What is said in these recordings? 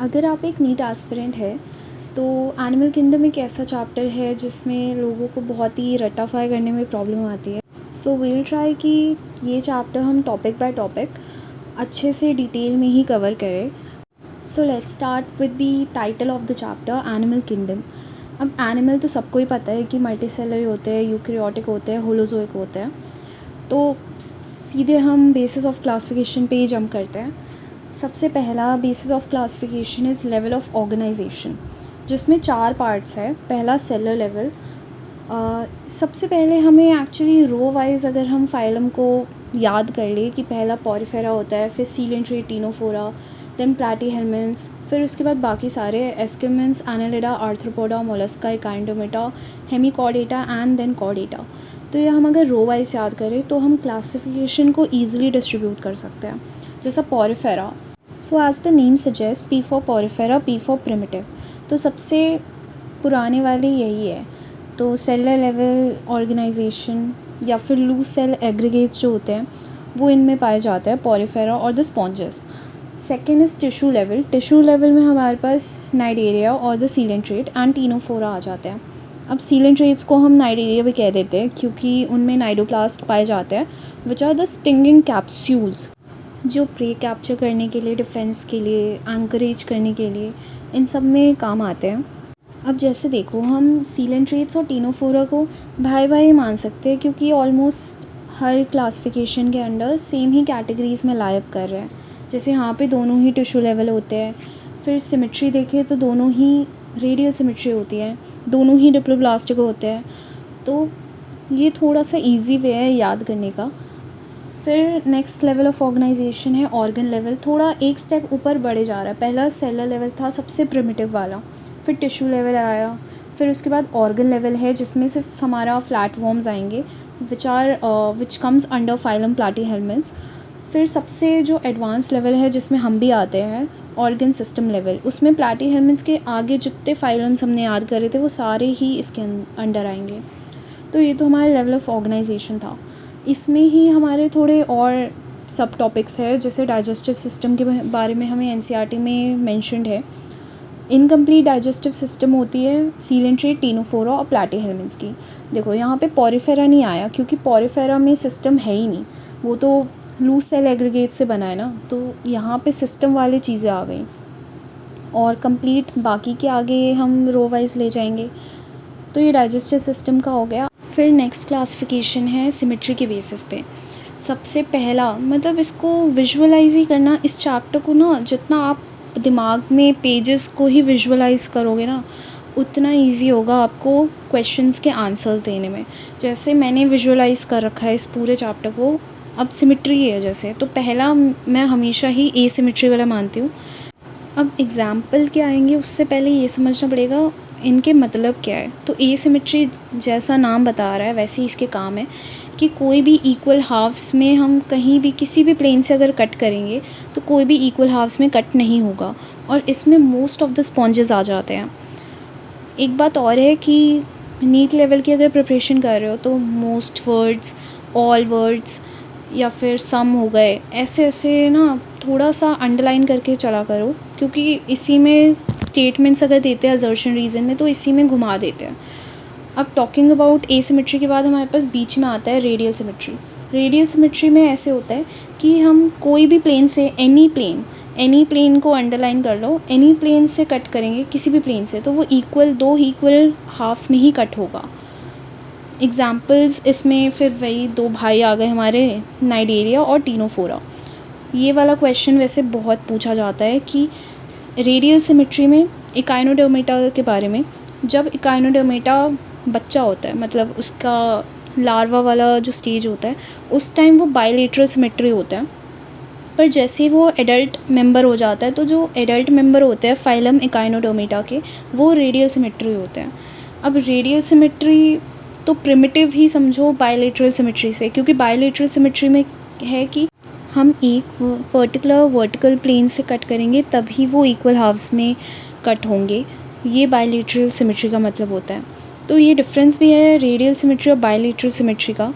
अगर आप एक नीट एस्पिरेंट है तो एनिमल किंगडम एक ऐसा चैप्टर है जिसमें लोगों को बहुत ही रट्टाफाई करने में प्रॉब्लम आती है। सो वील ट्राई कि ये चैप्टर हम टॉपिक बाय टॉपिक अच्छे से डिटेल में ही कवर करें। So let's start with the title of the chapter, animal kingdom. अब एनिमल तो सबको ही पता है कि मल्टीसेलुलर होते हैं, यूकैरियोटिक होते हैं, होलोजोइक होते हैं। तो सीधे हम बेसिस ऑफ क्लासिफिकेशन पे ही जंप करते हैं। सबसे पहला basis of classification is level of organisation, जिसमें 4 पार्ट्स है। पहला सेलर लेवल। सबसे पहले हमें एक्चुअली रो वाइज अगर हम फाइलम को याद कर ले कि पहला पॉरीफेरा होता है, फिर सीलेंट्रेट, टीनोफोरा, देन प्लैटीहेल्मिन्थ्स, फिर उसके बाद बाकी सारे aschelminthes, annelida, arthropoda, mollusca, echinodermata, hemichordata and then chordata. तो ये हम अगर रो वाइज याद करें तो हम क्लासिफिकेशन को ईजिली डिस्ट्रीब्यूट कर सकते हैं। जैसा Porifera, so as the name suggest, P for Porifera, P for primitive. तो सबसे पुराने वाले यही है। तो सेलर लेवल ऑर्गेनाइजेशन या फिर लूज सेल एग्रीगेट्स जो होते हैं वो इनमें पाए जाते हैं, पॉरीफेरा और the sponges. Second is tissue level. Tissue level में हमारे पास नाइडेरिया और द सीलेंट्रेट एंड टीनोफोरा आ जाते हैं। अब सीलेंट्रेट्स को हम नाइडेरिया भी कह देते हैं क्योंकि उनमें नाइडोप्लास्ट पाए जाते हैं, which are the stinging capsules, जो प्रे कैप्चर करने के लिए, डिफेंस के लिए, एंकरेज करने के लिए, इन सब में काम आते हैं। अब जैसे देखो, हम सीलेंट्रेट्स और टीनोफोरा को भाई भाई मान सकते हैं क्योंकि ऑलमोस्ट हर क्लासिफिकेशन के अंडर सेम ही कैटेगरीज़ में लाइव कर रहे हैं। जैसे यहाँ पे दोनों ही टिश्यू लेवल होते हैं। फिर सिमेट्री देखें तो दोनों ही रेडियल सिमेट्री होती है, दोनों ही डिप्लोब्लास्टिक होते हैं। तो ये थोड़ा सा इजी वे है याद करने का। फिर नेक्स्ट लेवल ऑफ ऑर्गेनाइजेशन है ऑर्गन लेवल। थोड़ा एक स्टेप ऊपर बढ़े जा रहा है। पहला सेलर लेवल था सबसे प्रिमिटिव वाला, फिर टिश्यू लेवल आया, फिर उसके बाद ऑर्गन लेवल है जिसमें सिर्फ हमारा फ्लैट वॉर्म्स आएंगे, विच कम्स अंडर फाइलम प्लैटीहेल्मिन्थ्स। फिर सबसे जो एडवांस लेवल है जिसमें हम भी आते हैं, ऑर्गन सिस्टम लेवल, उसमें प्लैटीहेल्मिन्थ्स के आगे जितने फाइलम्स हमने याद करे थे वो सारे ही इसके अंडर आएंगे। तो ये तो हमारा लेवल ऑफ ऑर्गेनाइजेशन था। इसमें ही हमारे थोड़े और सब टॉपिक्स है, जैसे डाइजेस्टिव सिस्टम के बारे में हमें एनसीईआरटी में मेंशन्ड है। इनकम्प्लीट डाइजेस्टिव सिस्टम होती है सीलेंट्रेट, टीनोफोरा और प्लैटीहेल्मिन्थ्स की। देखो यहाँ पे पॉरीफेरा नहीं आया क्योंकि पॉरीफेरा में सिस्टम है ही नहीं, वो तो लूज सेल एग्रीगेट से बना है ना। तो यहाँ पे सिस्टम वाली चीज़ें आ गई और कंप्लीट बाकी के आगे हम रो वाइज ले जाएंगे। तो ये डाइजेस्टिव सिस्टम का हो गया। फिर नेक्स्ट क्लासिफिकेशन है सिमेट्री के बेसिस पे। सबसे पहला मतलब इसको विजुअलाइज ही करना, इस चैप्टर को ना जितना आप दिमाग में पेजेस को ही विजुअलाइज करोगे ना उतना इजी होगा आपको क्वेश्चंस के आंसर्स देने में। जैसे मैंने विजुअलाइज कर रखा है इस पूरे चैप्टर को। अब सिमेट्री है जैसे, तो पहला मैं हमेशा ही एसिमेट्री वाला मानती हूँ। अब एग्जाम्पल क्या आएंगे उससे पहले ये समझना पड़ेगा इनके मतलब क्या है। तो एसिमेट्री जैसा नाम बता रहा है वैसे ही इसके काम है कि कोई भी इक्वल हाफ्स में हम कहीं भी किसी भी प्लेन से अगर कट करेंगे तो कोई भी इक्वल हाफ्स में कट नहीं होगा, और इसमें मोस्ट ऑफ द स्पॉन्जेस आ जाते हैं। एक बात और है कि नीट लेवल की अगर प्रिपरेशन कर रहे हो तो मोस्ट वर्ड्स, ऑल वर्ड्स या फिर सम हो गए, ऐसे ऐसे ना थोड़ा सा अंडरलाइन करके चला करो क्योंकि इसी में स्टेटमेंट्स अगर देते हैं असर्शन रीज़न में तो इसी में घुमा देते हैं। अब टॉकिंग अबाउट एसिमेट्री के बाद हमारे पास बीच में आता है रेडियल सिमेट्री। रेडियल सिमेट्री में ऐसे होता है कि हम कोई भी प्लेन से एनी प्लेन को अंडरलाइन कर लो, एनी प्लेन से कट करेंगे किसी भी प्लेन से तो वो दो इक्वल हाफ्स में ही कट होगा। एग्जाम्पल्स इसमें फिर वही 2 भाई आ गए हमारे, नाइडेरिया और टीनोफोरा। ये वाला क्वेश्चन वैसे बहुत पूछा जाता है कि रेडियल सिमेट्री में इकाइनोडर्मेटा के बारे में, जब इकाइनोडर्मेटा बच्चा होता है मतलब उसका लार्वा वाला जो स्टेज होता है उस टाइम वो बायलेटरल सिमेट्री होता है, पर जैसे ही वो एडल्ट मेंबर हो जाता है तो जो एडल्ट मेंबर होते हैं फाइलम इकाइनोडर्मेटा के वो रेडियल सिमेट्री होते हैं। अब रेडियल सिमेट्री तो प्रिमिटिव ही समझो बायलेटरल सिमेट्री से, क्योंकि बायलेटरल सिमेट्री में है कि हम एक पर्टिकुलर वर्टिकल प्लेन से कट करेंगे तभी वो इक्वल हाफ्स में कट होंगे। ये बायलेटरल सिमेट्री का मतलब होता है। तो ये डिफरेंस भी है रेडियल सिमेट्री और बायलेटरल सिमेट्री का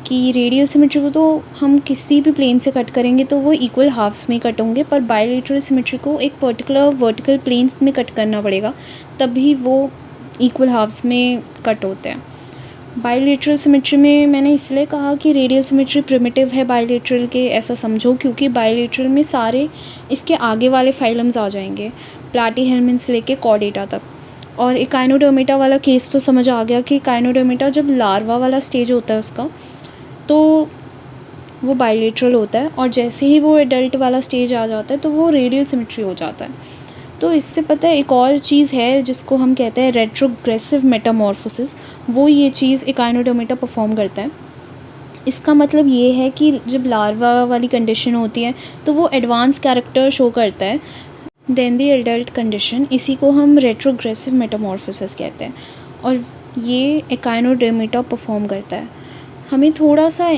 कि रेडियल सिमेट्री को तो हम किसी भी प्लेन से कट करेंगे तो वो इक्वल हाफ्स में कट होंगे, पर बायलैटरल सिमेट्री को एक पर्टिकुलर वर्टिकल प्लेन में कट करना पड़ेगा, तभी वो इक्वल हाफ्स में कट होते हैं। बायलैटरल सिमेट्री में मैंने इसलिए कहा कि रेडियल सिमेट्री प्रिमिटिव है बायलैटरल के, ऐसा समझो, क्योंकि बायलैटरल में सारे इसके आगे वाले फाइलम्स आ जाएंगे, प्लैटीहेल्मिन्थ से लेके कॉर्डेटा तक। और एकाइनोडर्मेटा वाला केस तो समझ आ गया कि एकाइनोडर्मेटा जब लार्वा वाला स्टेज होता है उसका, तो वो बायलैटरल होता है, और जैसे ही वो एडल्ट वाला स्टेज आ जाता है तो वो रेडियल सिमेट्री हो जाता है। तो इससे पता है एक और चीज़ है जिसको हम कहते हैं रेट्रोग्रेसिव मेटामॉर्फोसिस, वो ये चीज़ एकाइनोडर्मेटा परफॉर्म करता है। इसका मतलब ये है कि जब लार्वा वाली कंडीशन होती है तो वो एडवांस कैरेक्टर शो करता है देन द एडल्ट कंडीशन, इसी को हम रेट्रोग्रेसिव मेटामॉर्फोसिस कहते हैं, और ये एकाइनोडर्मेटा परफॉर्म करता है। हमें थोड़ा सा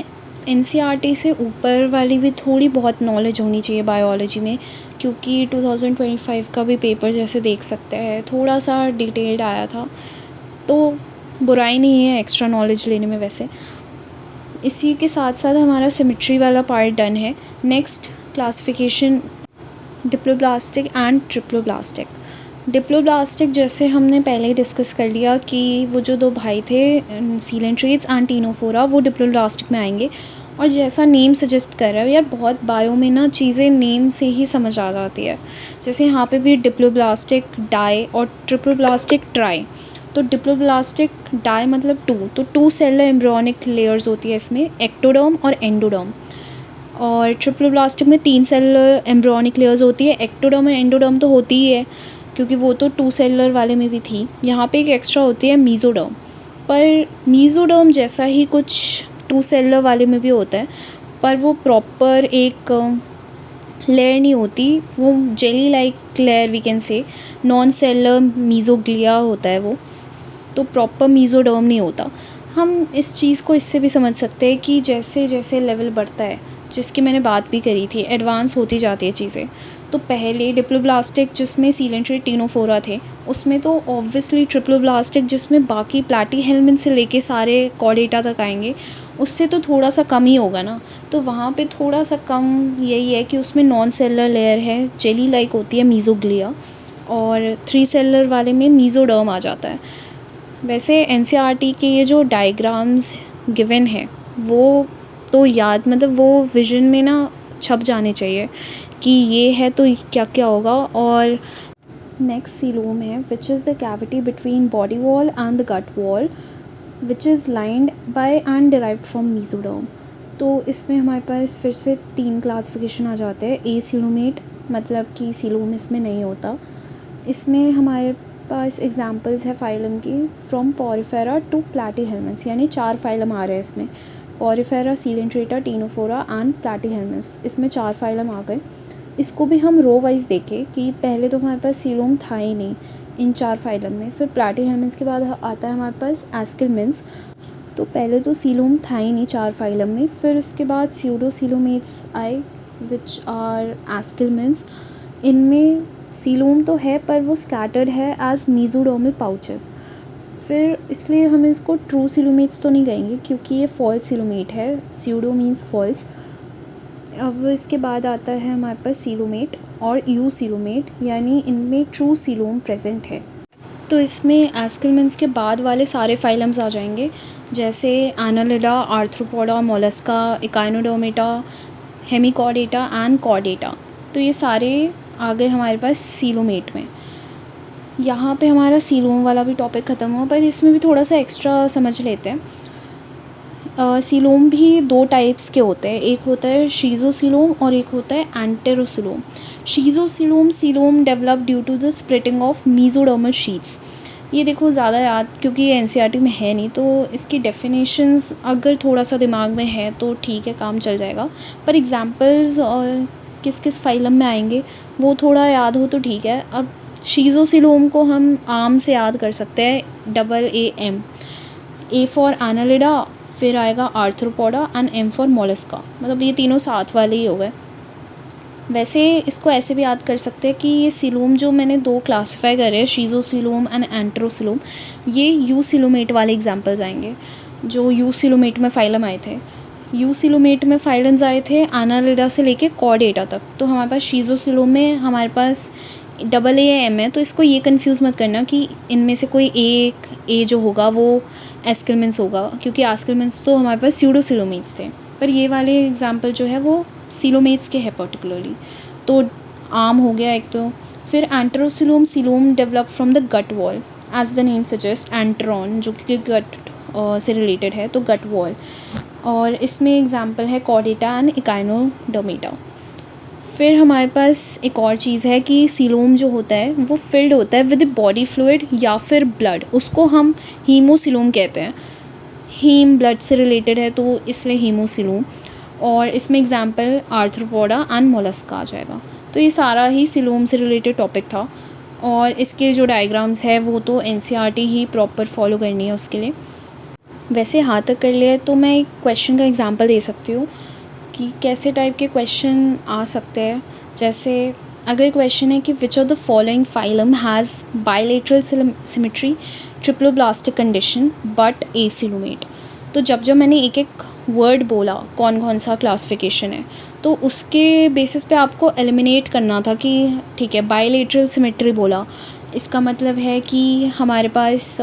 एनसीईआरटी से ऊपर वाली भी थोड़ी बहुत नॉलेज होनी चाहिए बायोलॉजी में, क्योंकि 2025 का भी पेपर जैसे देख सकते हैं थोड़ा सा डिटेल्ड आया था, तो बुराई नहीं है एक्स्ट्रा नॉलेज लेने में। वैसे इसी के साथ साथ हमारा सिमेट्री वाला पार्ट डन है। Next classification diploblastic and triploblastic. Diploblastic जैसे हमने पहले ही डिस्कस कर लिया कि वो जो दो भाई थे सीलेंट्रेट्स एंड टीनोफोरा, वो डिप्लोब्लास्टिक में आएंगे। और जैसा नेम सजेस्ट कर रहा है यार, बहुत बायो में ना चीज़ें नेम से ही समझ आ जाती है। जैसे यहाँ पे भी डिप्लोब्लास्टिक डाई और ट्रिप्लोब्लास्टिक ट्राई। तो डिप्लोब्लास्टिक डाई मतलब टू, तो 2 सेलर एम्ब्रियोनिक लेयर्स होती है इसमें, एक्टोडर्म और एंडोडर्म। और ट्रिप्लोब्लास्टिक में 3 सेलर एम्ब्रियोनिक लेयर्स होती है, एक्टोडर्म और एंडोडर्म तो होती ही है क्योंकि वो तो 2 सेलर वाले में भी थी। यहाँ पे एक एक्स्ट्रा होती है मीज़ोडर्म, पर मीज़ोडर्म जैसा ही कुछ 2 सेलर वाले में भी होता है, पर वो प्रॉपर एक लेयर नहीं होती, वो jelly like layer we can say, non cellular mesoglea होता है वो, तो प्रॉपर मीज़ोडर्म नहीं होता। हम इस चीज़ को इससे भी समझ सकते हैं कि जैसे जैसे लेवल बढ़ता है, जिसकी मैंने बात भी करी थी, एडवांस होती जाती है चीज़ें। तो पहले डिप्लोब्लास्टिक जिसमें सीलेंट्रेट टीनोफोरा थे, उसमें तो ऑब्वियसली ट्रिप्लोब्लास्टिक जिसमें बाकी प्लैटीहेल्मिन्थ से लेके सारे कॉर्डेटा तक आएंगे, उससे तो थोड़ा सा कम ही होगा ना। तो वहाँ पे थोड़ा सा कम यही है कि उसमें नॉन सेलर लेयर है, जेली लाइक होती है मीज़ोग्लिया, और 3 सेलर वाले में मीज़ोडर्म आ जाता है। वैसे एनसीईआरटी के ये जो डायग्राम्स गिवन है वो तो याद, मतलब वो विज़न में ना छप जाने चाहिए कि ये है तो क्या क्या होगा। और नेक्स्ट सीलोम है which is the cavity between body wall and the gut wall which is lined by and derived from mesoderm. तो इसमें हमारे पास फिर से 3 क्लासिफिकेशन आ जाते हैं। ए सीलोमेट, मतलब कि सीलोम इसमें नहीं होता। इसमें हमारे पास एग्जांपल्स है फाइलम की, फ्रॉम पॉरीफेरा टू प्लैटीहेल्मिन्थ्स, यानी 4 फाइलम आ रहे हैं इसमें, पॉरीफेरा, सीलेंट्रेटा, टीनोफोरा एंड प्लैटीहेल्मिन्थ्स। इसमें 4 फाइलम आ गए। इसको भी हम रो वाइज देखें कि पहले तो हमारे पास सीलोम था ही नहीं इन 4 फाइलम में, फिर प्लैटीहेल्मिन्थ्स के बाद आता है हमारे पास एस्किलमिन्थ्स। तो पहले तो सीलोम था ही नहीं 4 फाइलम में, फिर उसके बाद स्यूडोसीलोमेट्स आए विच आर एस्किलमिन्थ्स। इनमें सीलोम तो है पर वो स्कैटर्ड है एज मीज़ोडर्मल पाउचेस, फिर इसलिए हम इसको ट्रू सीलोमेट्स तो नहीं कहेंगे क्योंकि ये फॉल्स सीलोमेट है, स्यूडो मीन्स फॉल्स। अब इसके बाद आता है हमारे पास सीलोमेट और यू सीलोमेट, यानी इनमें ट्रू सीलोम प्रेजेंट है। तो इसमें एस्किलमिन्थ्स के बाद वाले सारे फाइलम्स आ जाएंगे, जैसे Annelida, arthropoda, Mollusca, echinodermata, Hemichordata and Chordata. तो ये सारे आ गए हमारे पास सीलोमेट में। यहाँ पे हमारा सीलोम वाला भी टॉपिक ख़त्म हुआ, पर इसमें भी थोड़ा सा एक्स्ट्रा समझ लेते हैं। सीलोम भी 2 टाइप्स के होते हैं, एक होता है शीज़ोसीलोम और एक होता है enterocoelom. Schizocoelom coelom develop due to the splitting of mesodermal sheets. ये देखो ज़्यादा याद, क्योंकि ये एनसीईआरटी में है नहीं, तो इसकी डेफिनेशंस अगर थोड़ा सा दिमाग में है तो ठीक है, काम चल जाएगा। पर एग्जांपल्स किस किस फाइलम में आएंगे वो थोड़ा याद हो तो ठीक है। अब शीज़ोसीलोम को हम आम से याद कर सकते हैं, AAM, A फॉर एनालिडा, फिर आएगा arthropoda and M for Mollusca, मतलब ये तीनों साथ वाले ही हो गए। वैसे इसको ऐसे भी याद कर सकते हैं कि ये सीलोम जो मैंने 2 क्लासीफाई करे हैं, शीज़ोसीलोम एंड एंटेरोसीलोम, ये यू सीलोमेट वाले एग्जांपल्स आएंगे, जो यू सीलोमेट में फाइलम आए थे। यूसिलोमेट में फाइलम्स आए थे एनालिडा से लेके कॉर्डेटा तक। तो हमारे पास शीज़ोसिलोम में हमारे पास AA या M है, तो इसको ये कंफ्यूज मत करना कि इनमें से कोई एक ए जो होगा वो एस्केलमेंट्स होगा, क्योंकि एस्केलमेंट्स तो हमारे पास स्यूडोसिलोमेट्स थे, पर ये वाले एग्जांपल जो है वो सिलोमेट्स के हैं पर्टिकुलरली। तो आम हो गया एक। तो फिर enterocoelom coelom develop from the gut wall as the name suggest, enteron जो कि गट से रिलेटेड है, तो गट वॉल। और इसमें एग्जांपल है कॉर्डेटा एंड इकाइनोडर्मेटा। फिर हमारे पास एक और चीज़ है कि सिलोम जो होता है वो फिल्ड होता है विद बॉडी फ्लूइड या फिर ब्लड, उसको हम हीमोसिलोम कहते हैं। हीम ब्लड से रिलेटेड है तो इसलिए हीमोसिलोम। और इसमें एग्जांपल आर्थ्रोपोडा एंड मोलस्का आ जाएगा। तो ये सारा ही सिलोम से रिलेटेड टॉपिक था, और इसके जो डायग्राम्स है वो तो NCERT ही प्रॉपर फॉलो करनी है उसके लिए। वैसे यहाँ तक कर लिया तो मैं एक क्वेश्चन का एग्जांपल दे सकती हूँ कि कैसे टाइप के क्वेश्चन आ सकते हैं। जैसे अगर क्वेश्चन है कि which of the following phylum has bilateral symmetry, triploblastic condition but acoelomate. तो जब मैंने एक एक वर्ड बोला कौन कौन सा क्लासिफिकेशन है, तो उसके बेसिस पे आपको एलिमिनेट करना था कि ठीक है बायलेटरल सिमेट्री बोला, इसका मतलब है कि हमारे पास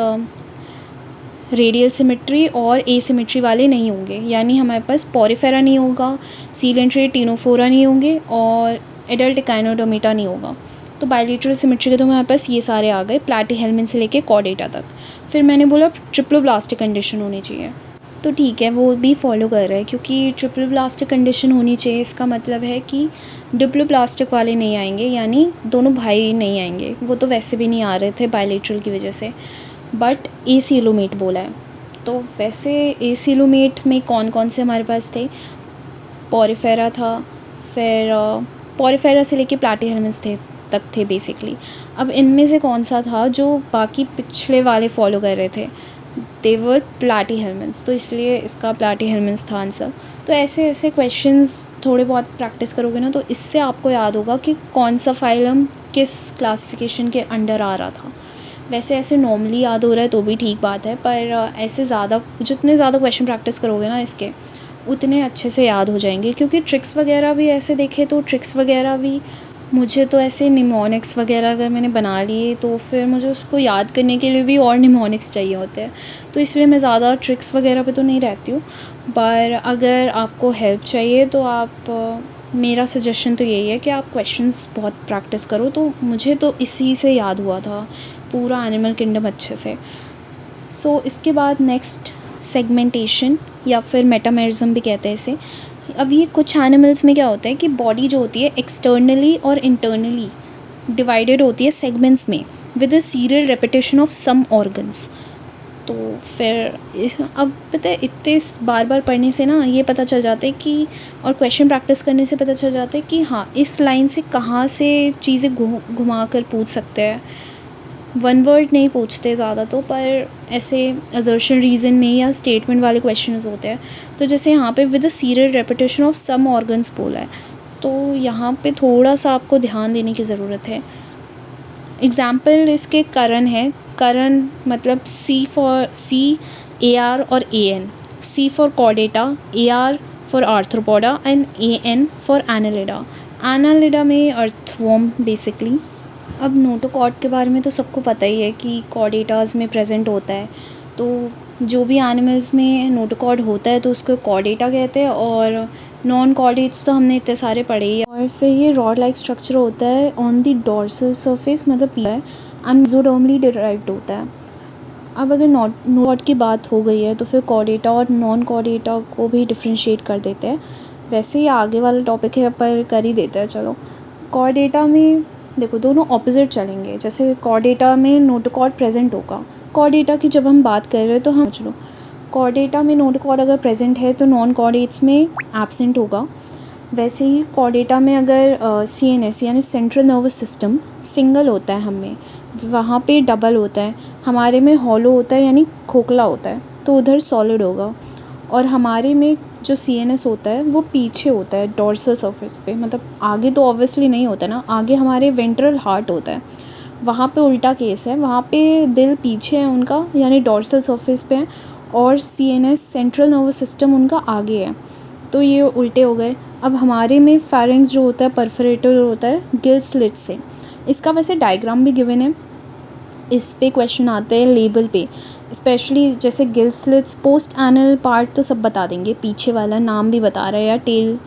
रेडियल सिमेट्री और एसिमेट्री वाले नहीं होंगे, यानी हमारे पास पॉरीफेरा नहीं होगा, सीलेंट्रेट टिनोफोरा नहीं होंगे और एडल्ट इकाइनोडर्मेटा नहीं होगा। तो बायलेटरल सिमेट्री के तो हमारे पास ये सारे आ गए, प्लैटीहेल्मिन्थ से लेके कॉर्डेटा तक। फिर मैंने बोला ट्रिप्लोब्लास्टिक कंडीशन होनी चाहिए, तो ठीक है वो भी फॉलो कर रहे हैं, क्योंकि ट्रिप्लोब्लास्टिक कंडीशन होनी चाहिए इसका मतलब है कि डिप्लोब्लास्टिक वाले नहीं आएंगे, यानी दोनों भाई नहीं आएंगे, वो तो वैसे भी नहीं आ रहे थे बायलेटरल की वजह से। बट एसिलोमेट बोला है, तो वैसे एसिलोमेट में कौन कौन से हमारे पास थे, पॉरीफेरा था, फिर पॉरीफेरा से लेके प्लैटीहेल्मिन्थ तक थे बेसिकली। अब इनमें से कौन सा था जो बाकी पिछले वाले फॉलो कर रहे थे, दे वर प्लैटीहेल्मिन्थ, तो इसलिए इसका प्लैटीहेल्मिन्थ था आंसर। तो ऐसे ऐसे क्वेश्चंस थोड़े बहुत प्रैक्टिस करोगे ना, तो इससे आपको याद होगा कि कौन सा फाइलम किस क्लासिफिकेशन के अंडर आ रहा था। वैसे ऐसे नॉर्मली याद हो रहा है तो भी ठीक बात है, पर ऐसे ज़्यादा जितने ज़्यादा क्वेश्चन प्रैक्टिस करोगे ना इसके, उतने अच्छे से याद हो जाएंगे। क्योंकि ट्रिक्स वगैरह भी ऐसे देखे तो ट्रिक्स वगैरह भी मुझे तो ऐसे निमोनिक्स वगैरह अगर मैंने बना लिए तो फिर मुझे उसको याद करने के लिए भी और निमोनिक्स चाहिए होते हैं, तो इसलिए मैं ज़्यादा ट्रिक्स वगैरह पे तो नहीं रहती हूँ। पर अगर आपको हेल्प चाहिए तो आप मेरा सजेशन तो यही है कि आप क्वेश्चंस बहुत प्रैक्टिस करो। तो मुझे तो इसी से याद हुआ था पूरा एनिमल किंगडम अच्छे से। सो इसके बाद नेक्स्ट सेगमेंटेशन या फिर मेटामेरिज्म भी कहते हैं इसे। अब ये कुछ एनिमल्स में क्या होता है कि बॉडी जो होती है एक्सटर्नली और इंटरनली डिवाइडेड होती है सेगमेंट्स में with a serial repetition of some organs. तो फिर अब पता है इतने बार बार पढ़ने से ना ये पता चल जाता है कि, और क्वेश्चन प्रैक्टिस करने से पता चल जाता है कि हाँ इस लाइन से कहाँ से चीज़ें घुमा कर पूछ सकते हैं। वन वर्ड नहीं पूछते ज़्यादा तो, पर ऐसे असर्शन रीज़न में या स्टेटमेंट वाले क्वेश्चंस होते हैं। तो जैसे यहाँ पे with a serial repetition of some organs बोला है, तो यहाँ पे थोड़ा सा आपको ध्यान देने की ज़रूरत है। एग्ज़ाम्पल इसके करण है, करण मतलब C AR और AN, C for Chordata, AR for arthropoda and AN for Annelida. Annelida में अर्थवॉर्म बेसिकली। अब नोटोकॉर्ड के बारे में तो सबको पता ही है कि कॉर्डेटाज़ में प्रेजेंट होता है, तो जो भी एनिमल्स में नोटोकॉर्ड होता है तो उसको कॉर्डेटा कहते हैं, और नॉन कॉर्डेट्स तो हमने इतने सारे पढ़े ही। और फिर ये रॉड लाइक स्ट्रक्चर होता है ऑन द डॉर्सल सरफेस, मतलब पीला है, एंड मेसोडर्मली डिराइव्ड होता है। अब अगर नोट की बात हो गई है तो फिर कॉर्डेटा और नॉन कॉर्डेटा को भी डिफ्रेंशिएट कर देते हैं। वैसे ये आगे वाला टॉपिक है पर कर ही देते हैं। चलो, कॉर्डेटा में देखो दोनों ऑपोजिट चलेंगे। जैसे कॉर्डेटा में नोटोकॉर्ड प्रेजेंट होगा, कॉर्डेटा की जब हम बात कर रहे हैं तो हम चलो कॉर्डेटा में नोटोकॉर्ड अगर प्रेजेंट है तो नॉन कॉर्डेट्स में एब्सेंट होगा। वैसे ही कॉर्डेटा में अगर CNS यानी सेंट्रल नर्वस सिस्टम सिंगल होता है हमें, वहाँ पे डबल होता है, हमारे में हॉलो होता है यानी खोखला होता है, तो उधर सॉलिड होगा। और हमारे में जो CNS होता है वो पीछे होता है डॉर्सल सरफेस पे, मतलब आगे तो ऑब्वियसली नहीं होता ना, आगे हमारे वेंट्रल हार्ट होता है, वहाँ पे उल्टा केस है, वहाँ पे दिल पीछे है उनका यानी डॉर्सल सरफेस पे है, और CNS सेंट्रल नर्वस सिस्टम उनका आगे है, तो ये उल्टे हो गए। अब हमारे में फेरिंग्स जो होता है परफोरेटर होता है गिल स्लिट से। इसका वैसे डायग्राम भी गिवन है, इस पे क्वेश्चन आते हैं लेबल पे, स्पेशली जैसे gill slits. Post anal part तो सब बता देंगे, पीछे वाला नाम भी बता रहा है, या टेल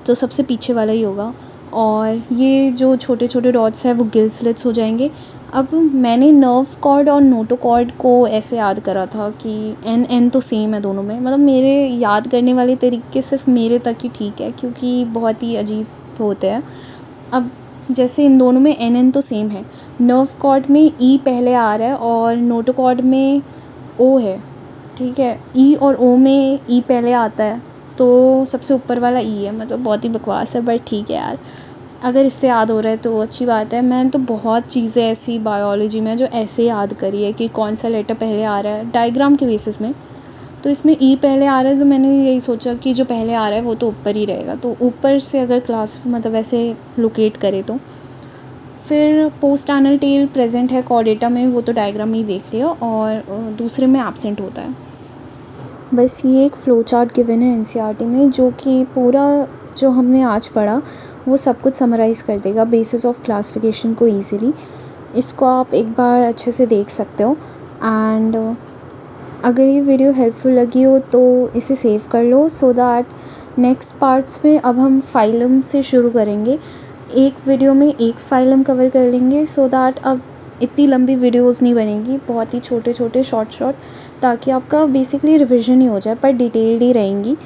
तो सबसे पीछे वाला ही होगा। और ये जो छोटे छोटे डॉट्स हैं वो गिल स्लिट्स हो जाएंगे। अब मैंने नर्व कॉर्ड और नोटोकॉर्ड को ऐसे याद करा था कि एन तो सेम है दोनों में, मतलब मेरे याद करने वाले तरीके सिर्फ मेरे तक ही ठीक है, क्योंकि बहुत ही अजीब होते हैं। अब जैसे इन दोनों में एन तो सेम है, नर्व कॉर्ड में ई पहले आ रहा है और नोटोकॉर्ड में ओ है, ठीक है। ई और ओ में ई पहले आता है, तो सबसे ऊपर वाला ई है। मतलब बहुत ही बकवास है, बट ठीक है यार, अगर इससे याद हो रहा है तो अच्छी बात है। मैंने तो बहुत चीज़ें ऐसी बायोलॉजी में जो ऐसे याद करी है कि कौन सा लेटर पहले आ रहा है डायग्राम के बेसिस में। तो इसमें ई पहले आ रहा है, तो मैंने यही सोचा कि जो पहले आ रहा है वो तो ऊपर ही रहेगा, तो ऊपर से अगर क्लास मतलब ऐसे लोकेट करे तो। फिर पोस्ट एनल टेल प्रेजेंट है कॉर्डेटा में, वो तो डायग्राम में ही देख लिया, और दूसरे में एब्सेंट होता है। बस ये एक फ़्लो चार्ट गिवन है NCERT में, जो कि पूरा जो हमने आज पढ़ा वो सब कुछ समराइज़ कर देगा बेसिस ऑफ क्लासिफिकेशन को ईज़िली। इसको आप एक बार अच्छे से देख सकते हो। एंड अगर ये वीडियो हेल्पफुल लगी हो तो इसे सेव कर लो, सो दैट नेक्स्ट पार्ट्स में अब हम फाइलम से शुरू करेंगे। एक वीडियो में एक फाइलम कवर कर लेंगे, सो दैट अब इतनी लंबी वीडियोस नहीं बनेगी, बहुत ही छोटे छोटे शॉर्ट ताकि आपका बेसिकली रिवीजन ही हो जाए, पर डिटेल्ड ही रहेंगी।